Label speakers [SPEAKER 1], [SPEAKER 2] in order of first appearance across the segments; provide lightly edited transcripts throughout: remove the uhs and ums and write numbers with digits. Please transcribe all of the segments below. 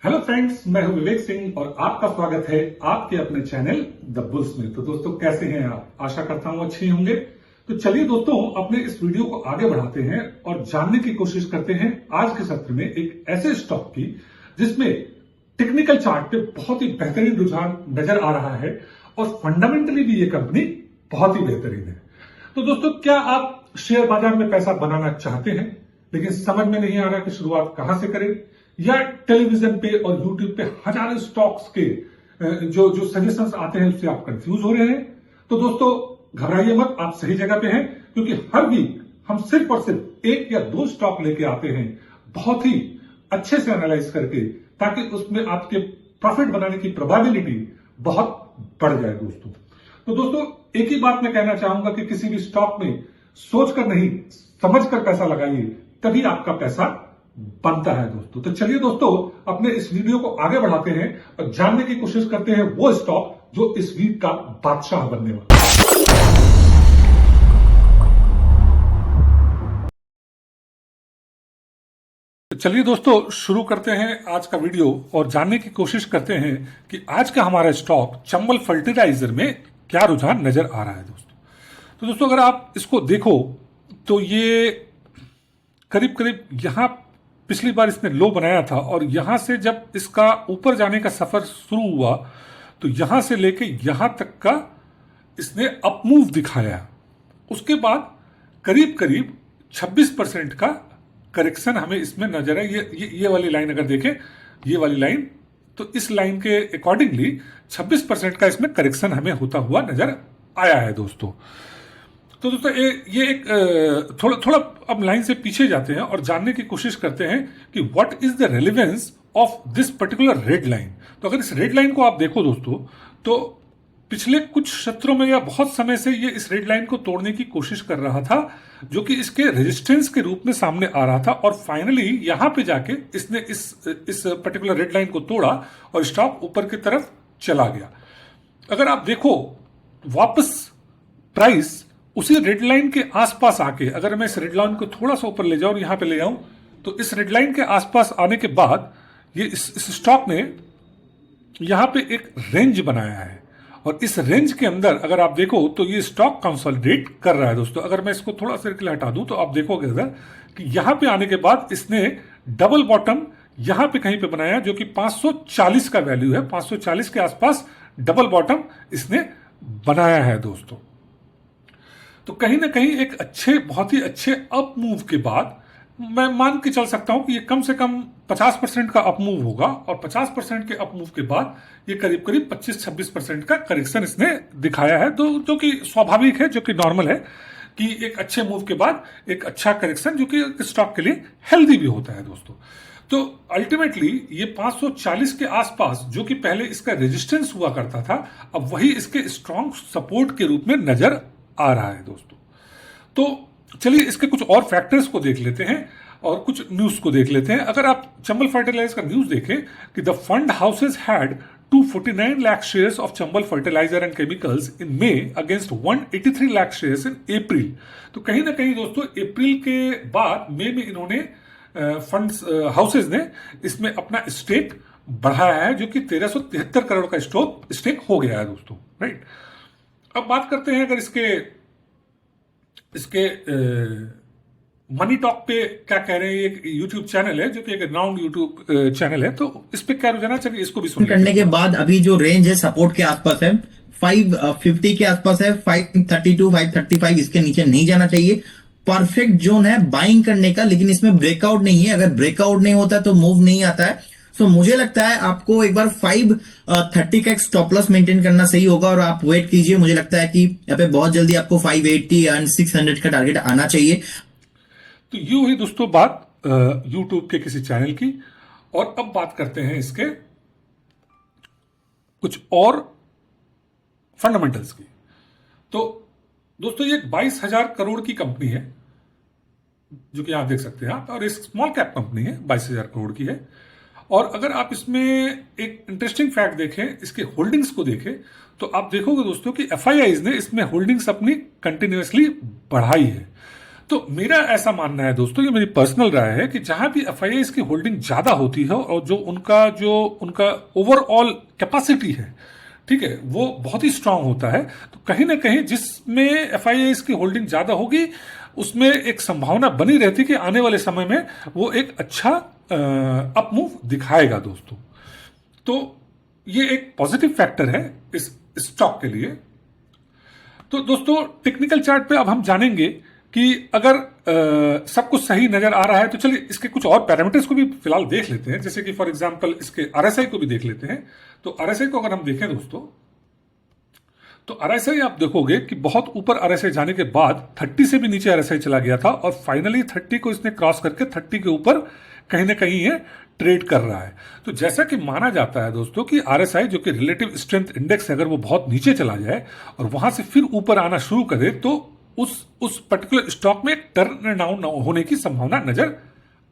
[SPEAKER 1] Hello friends, मैं हूं विवेक सिंह और आपका स्वागत है आपके अपने चैनल द बुल्स में। तो दोस्तों, कैसे हैं आप? आशा करता हूं अच्छे होंगे। तो चलिए दोस्तों, अपने इस वीडियो को आगे बढ़ाते हैं और जानने की कोशिश करते हैं आज के सत्र में एक ऐसे स्टॉक की जिसमें टेक्निकल चार्ट पे बहुत ही बेहतरीन रुझान नजर आ रहा है और फंडामेंटली भी ये कंपनी बहुत ही बेहतरीन है। तो दोस्तों, क्या आप शेयर बाजार में पैसा बनाना चाहते हैं लेकिन समझ में नहीं आ रहा कि शुरुआत कहां से करें, या टेलीविजन पे और यूट्यूब पे हजारों स्टॉक्स के जो जो सजेशंस आते हैं उससे आप कंफ्यूज हो रहे हैं? तो दोस्तों, घबराइए मत, आप सही जगह पे हैं, क्योंकि हर वीक हम सिर्फ और सिर्फ एक या दो स्टॉक लेके आते हैं बहुत ही अच्छे से एनालाइज करके, ताकि उसमें आपके प्रॉफिट बनाने की प्रोबेबिलिटी बहुत बढ़ जाए दोस्तों। तो दोस्तों, एक ही बात मैं कहना चाहूंगा कि किसी भी स्टॉक में सोचकर नहीं, समझकर पैसा लगाइए, तभी आपका पैसा बनता है दोस्तों। तो चलिए दोस्तों, अपने इस वीडियो को आगे बढ़ाते हैं और जानने की कोशिश करते हैं वो स्टॉक जो इस वीक का बादशाह बनने वाला है। चलिए दोस्तों, शुरू करते हैं आज का वीडियो और जानने की कोशिश करते हैं कि आज का हमारा स्टॉक चंबल फर्टिलाइजर में क्या रुझान नजर आ रहा है दोस्तों। तो दोस्तों, अगर आप इसको देखो तो ये करीब करीब यहां पिछली बार इसने लो बनाया था और यहां से जब इसका ऊपर जाने का सफर शुरू हुआ तो यहां से लेके यहां तक का इसने अप मूव दिखाया। उसके बाद करीब करीब 26% का करेक्शन हमें इसमें नजर है। ये वाली लाइन अगर देखें, ये वाली लाइन, तो इस लाइन के अकॉर्डिंगली 26% का इसमें करेक्शन हमें होता हुआ नजर आया है दोस्तों। तो दोस्तों, ये एक थोड़ा अब लाइन से पीछे जाते हैं और जानने की कोशिश करते हैं कि what is the relevance of this particular red line. तो अगर इस रेड लाइन को आप देखो दोस्तों, तो पिछले कुछ सत्रों में या बहुत समय से ये इस रेड लाइन को तोड़ने की कोशिश कर रहा था, जो कि इसके रेजिस्टेंस के रूप में सामने आ रहा था, और फाइनली यहां पे जाके इसने इस पर्टिकुलर रेड लाइन को तोड़ा और स्टॉक ऊपर की तरफ चला गया। अगर आप देखो, वापस प्राइस उसी रेड लाइन के आसपास आके, अगर मैं इस रेड लाइन को थोड़ा सा ऊपर ले जाऊं और यहां पे ले आऊं, तो इस रेड लाइन के आसपास आने के बाद ये इस स्टॉक ने यहां पे एक रेंज बनाया है और इस रेंज के अंदर अगर आप देखो तो ये स्टॉक कंसोलिडेट कर रहा है दोस्तों। अगर मैं इसको थोड़ा सा हटा दूं तो आप देखोगे अगर कि यहां पे आने के बाद इसने डबल बॉटम यहां पे कहीं पे बनाया, जो कि 540 का वैल्यू है, 540 के आसपास डबल बॉटम इसने बनाया है दोस्तों। तो कहीं ना कहीं एक बहुत ही अच्छे अप मूव के बाद मैं मान के चल सकता हूं कि ये कम से कम 50% का अप मूव होगा, और 50% के अप मूव के बाद ये करीब करीब 25-26% का करेक्शन इसने दिखाया है, जो कि स्वाभाविक है, जो कि नॉर्मल है कि एक अच्छे मूव के बाद एक अच्छा करेक्शन, जो कि स्टॉक के लिए हेल्दी भी होता है दोस्तों। तो अल्टीमेटली ये 540 के आसपास, जो कि पहले इसका रेजिस्टेंस हुआ करता था, अब वही इसके स्ट्रॉन्ग सपोर्ट के रूप में नजर आ रहा है दोस्तों। तो चलिए इसके कुछ और फैक्टर्स को देख लेते हैं और कुछ न्यूज को देख लेते हैं। अगर आप चंबल फर्टिलाइजर का न्यूज देखें कि the fund houses had 249 lakh shares of Chambal fertiliser and chemicals in May against 183 lakh shares in April. तो कहीं ना कहीं दोस्तों, अप्रैल के बाद मई में इन्होंने फंड्स हाउसेज ने इसमें अपना स्टेक बढ़ाया है, जो कि 1373 करोड़ का स्टेक हो गया है दोस्तों, राइट। अब बात करते हैं अगर इसके मनी टॉक पे क्या कह रहे हैं। एक यूट्यूब चैनल है जो कि एक राउंड यूट्यूब चैनल है, तो इस पे क्या रुझाना चाहिए, इसको भी सुनिए।
[SPEAKER 2] करने के बाद अभी जो रेंज है सपोर्ट के आसपास है, 550 के आसपास है, 532 535 इसके नीचे नहीं जाना चाहिए। परफेक्ट जोन है बाइंग करने का, लेकिन इसमें ब्रेकआउट नहीं है। अगर ब्रेकआउट नहीं होता तो मूव नहीं आता है। सो मुझे लगता है आपको एक बार 530 का एक स्टॉप लॉस मेंटेन करना सही होगा और आप वेट कीजिए। मुझे लगता है कि यहाँ पे बहुत जल्दी आपको 580 एंड 600 का टारगेट आना चाहिए।
[SPEAKER 1] तो ये हुई दोस्तों बात यूट्यूब के किसी चैनल की। और अब बात करते हैं इसके कुछ और फंडामेंटल्स की। तो दोस्तों, ये 22,000 करोड़ की कंपनी है, जो कि यहां देख सकते हैं आप, और एक स्मॉल कैप कंपनी है, 22,000 करोड़ की है। और अगर आप इसमें एक इंटरेस्टिंग फैक्ट देखें, इसके होल्डिंग्स को देखें, तो आप देखोगे दोस्तों कि एफआईआईज ने इसमें होल्डिंग्स अपनी कंटिन्यूअसली बढ़ाई है। तो मेरा ऐसा मानना है दोस्तों, ये मेरी पर्सनल राय है कि जहां भी एफआईआईज की होल्डिंग ज्यादा होती है और जो उनका ओवरऑल कैपेसिटी है, ठीक है, वो बहुत ही स्ट्रांग होता है, तो कहीं ना कहीं जिसमें एफआईआईज की होल्डिंग ज्यादा होगी उसमें एक संभावना बनी रहती कि आने वाले समय में वो एक अच्छा अप मूव दिखाएगा दोस्तों। तो ये एक पॉजिटिव फैक्टर है इस स्टॉक के लिए। तो दोस्तों टेक्निकल चार्ट पे अब हम जानेंगे कि अगर सब कुछ सही नजर आ रहा है तो चलिए इसके कुछ और पैरामीटर्स को भी फिलहाल देख लेते हैं, जैसे कि फॉर एग्जांपल इसके आरएसआई को भी देख लेते हैं। तो आरएसआई को अगर हम देखें दोस्तों, तो आरएसआई आप देखोगे कि बहुत ऊपर आरएसआई जाने के बाद 30 से भी नीचे आरएसआई चला गया था और फाइनली 30 को इसने क्रॉस करके 30 के ऊपर कहीं ना कहीं ये ट्रेड कर रहा है। तो जैसा कि माना जाता है दोस्तों कि आरएसआई जो कि रिलेटिव स्ट्रेंथ इंडेक्स है, अगर वो बहुत नीचे चला जाए और वहां से फिर ऊपर आना शुरू करे तो उस पर्टिकुलर स्टॉक में टर्न डाउन होने की संभावना नजर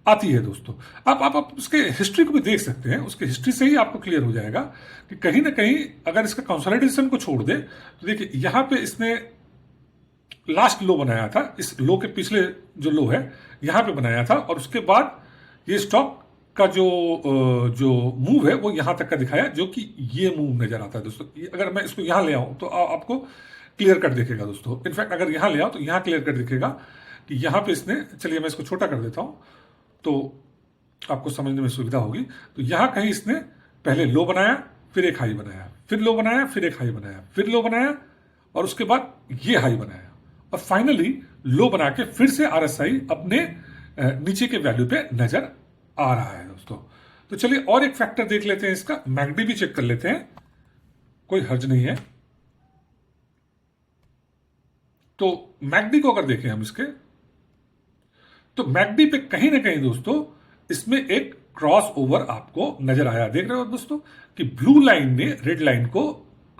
[SPEAKER 1] आती है दोस्तों। आप उसके हिस्ट्री को भी देख सकते हैं, उसके हिस्ट्री से ही आपको क्लियर हो जाएगा कि कहीं ना कहीं अगर इसका कंसोलिडेशन को छोड़ दे तो देखिए यहां पे इसने लास्ट लो बनाया था, इस लो के पिछले जो लो है यहां पे बनाया था और उसके बाद ये स्टॉक का जो मूव है वो यहां तक का दिखाया, जो कि ये मूव नजर आता है दोस्तों। अगर मैं इसको यहां ले आऊं तो आपको क्लियर कट दिखेगा दोस्तों। इनफैक्ट अगर यहां ले आओ तो यहां क्लियर कट दिखेगा कि यहां पे इसने, चलिए मैं इसको छोटा कर देता हूं तो आपको समझने में सुविधा होगी। तो यहां कहीं इसने पहले लो बनाया, फिर एक हाई बनाया, फिर लो बनाया, फिर एक हाई बनाया, फिर लो बनाया और उसके बाद ये हाई बनाया और फाइनली लो बना के फिर से आरएसआई अपने नीचे के वैल्यू पे नजर आ रहा है दोस्तों। तो चलिए और एक फैक्टर देख लेते हैं, इसका मैकडी भी चेक कर लेते हैं, कोई हर्ज नहीं है। तो मैकडी को अगर देखें हम इसके, तो मैकडी पे कहीं ना कहीं दोस्तों इसमें एक क्रॉस ओवर आपको नजर आया। देख रहे हो दोस्तों कि ब्लू लाइन ने रेड लाइन को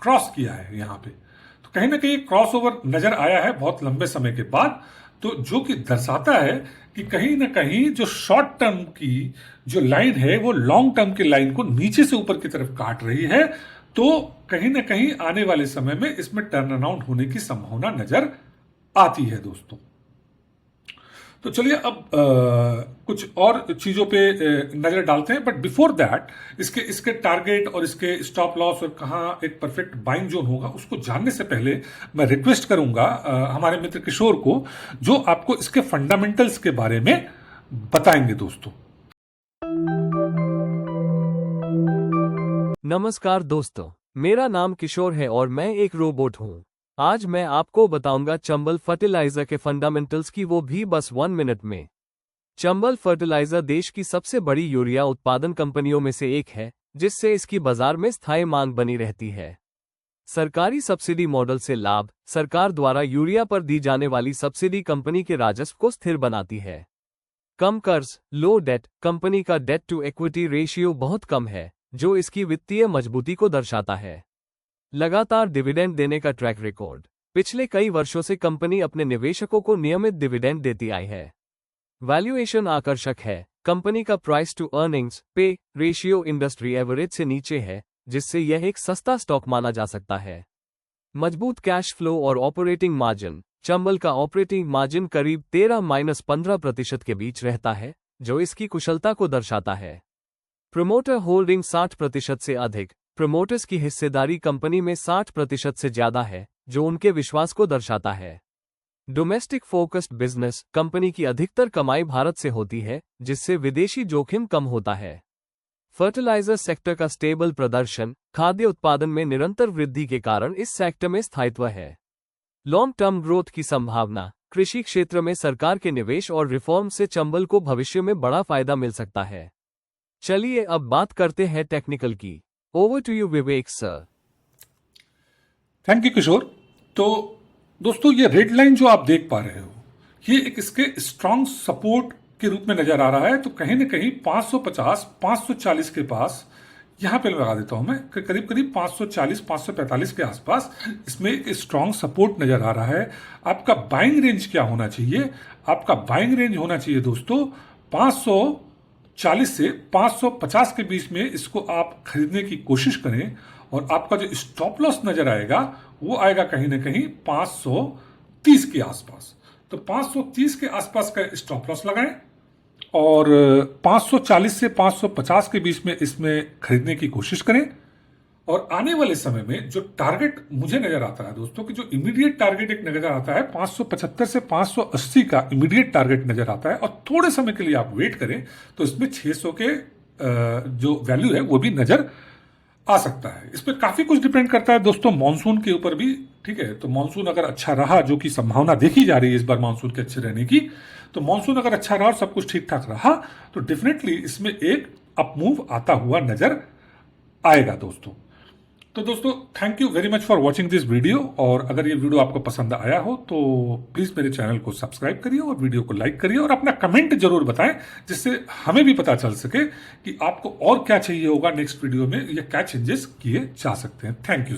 [SPEAKER 1] क्रॉस किया है यहां पे, तो कहीं ना कहीं क्रॉस ओवर नजर आया है बहुत लंबे समय के बाद, तो जो कि दर्शाता है कि कहीं ना कहीं जो शॉर्ट टर्म की जो लाइन है वो लॉन्ग टर्म की लाइन को नीचे से ऊपर की तरफ काट रही है। तो कहीं ना कहीं आने वाले समय में इसमें टर्न अराउंड होने की संभावना नजर आती है दोस्तों। तो चलिए अब कुछ और चीजों पे नजर डालते हैं, बट बिफोर दैट इसके टारगेट और इसके स्टॉप लॉस और कहां एक परफेक्ट बाइंग जोन होगा उसको जानने से पहले मैं रिक्वेस्ट करूंगा हमारे मित्र किशोर को, जो आपको इसके फंडामेंटल्स के बारे में बताएंगे दोस्तों।
[SPEAKER 3] नमस्कार दोस्तों, मेरा नाम किशोर है और मैं एक रोबोट हूं। आज मैं आपको बताऊंगा चंबल फर्टिलाइजर के फंडामेंटल्स की, वो भी बस 1 मिनट में। चंबल फर्टिलाइजर देश की सबसे बड़ी यूरिया उत्पादन कंपनियों में से एक है, जिससे इसकी बाजार में स्थायी मांग बनी रहती है। सरकारी सब्सिडी मॉडल से लाभ, सरकार द्वारा यूरिया पर दी जाने वाली सब्सिडी कंपनी के राजस्व को स्थिर बनाती है। कम कर्ज, लो डेट, कंपनी का डेट टू इक्विटी रेशियो बहुत कम है, जो इसकी वित्तीय मजबूती को दर्शाता है। लगातार डिविडेंड देने का ट्रैक रिकॉर्ड, पिछले कई वर्षों से कंपनी अपने निवेशकों को नियमित डिविडेंड देती आई है। वैल्यूएशन आकर्षक है, कंपनी का प्राइस टू अर्निंग्स पे रेशियो इंडस्ट्री एवरेज से नीचे है, जिससे यह एक सस्ता स्टॉक माना जा सकता है। मजबूत कैश फ्लो और ऑपरेटिंग मार्जिन, चंबल का ऑपरेटिंग मार्जिन करीब 13-15% के बीच रहता है, जो इसकी कुशलता को दर्शाता है। प्रोमोटर होल्डिंग 60% से अधिक, प्रोमोटर्स की हिस्सेदारी कंपनी में 60% से ज्यादा है, जो उनके विश्वास को दर्शाता है। डोमेस्टिक फोकस्ड बिजनेस, कंपनी की अधिकतर कमाई भारत से होती है, जिससे विदेशी जोखिम कम होता है। फर्टिलाइजर सेक्टर का स्टेबल प्रदर्शन, खाद्य उत्पादन में निरंतर वृद्धि के कारण इस सेक्टर में स्थायित्व है। लॉन्ग टर्म ग्रोथ की संभावना, कृषि क्षेत्र में सरकार के निवेश और रिफॉर्म से चंबल को भविष्य में बड़ा फायदा मिल सकता है। चलिए अब बात करते हैं टेक्निकल की। Over to you Vivek sir.
[SPEAKER 1] Thank you Kishore. तो दोस्तों ये रेड लाइन जो आप देख पा रहे हो, ये एक इसके स्ट्रॉन्ग सपोर्ट के रूप में नजर आ रहा है। तो कहीं ना कहीं 550-540 के पास, यहां पे लगा देता हूं मैं, करीब करीब 540-545 के आसपास इसमें एक स्ट्रॉन्ग सपोर्ट नजर आ रहा है। आपका बाइंग रेंज क्या होना चाहिए? आपका बाइंग रेंज होना चाहिए दोस्तों 540 से 550 के बीच में इसको आप खरीदने की कोशिश करें, और आपका जो स्टॉप लॉस नजर आएगा वो आएगा कहीं ना कहीं 530 के आसपास। तो 530 के आसपास का स्टॉप लॉस लगाएं और 540 से 550 के बीच में इसमें खरीदने की कोशिश करें। और आने वाले समय में जो टारगेट मुझे नजर आता है दोस्तों कि जो इमीडिएट टारगेट एक नजर आता है 575 से 580 का इमीडिएट टारगेट नजर आता है, और थोड़े समय के लिए आप वेट करें तो इसमें 600 के जो वैल्यू है वो भी नजर आ सकता है। इस पर काफी कुछ डिपेंड करता है दोस्तों मॉनसून के ऊपर भी, ठीक है। तो मॉनसून अगर अच्छा रहा, जो कि संभावना देखी जा रही है इस बार मॉनसून के अच्छे रहने की, तो मॉनसून अगर अच्छा रहा और सब कुछ ठीक ठाक रहा तो डेफिनेटली इसमें एक अपमूव आता हुआ नजर आएगा दोस्तों। तो दोस्तों thank you very much for watching this video, और अगर ये वीडियो आपको पसंद आया हो तो प्लीज मेरे चैनल को सब्सक्राइब करिए और वीडियो को लाइक करिए और अपना कमेंट जरूर बताएं, जिससे हमें भी पता चल सके कि आपको और क्या चाहिए होगा नेक्स्ट वीडियो में या क्या चेंजेस किए जा सकते हैं। Thank you.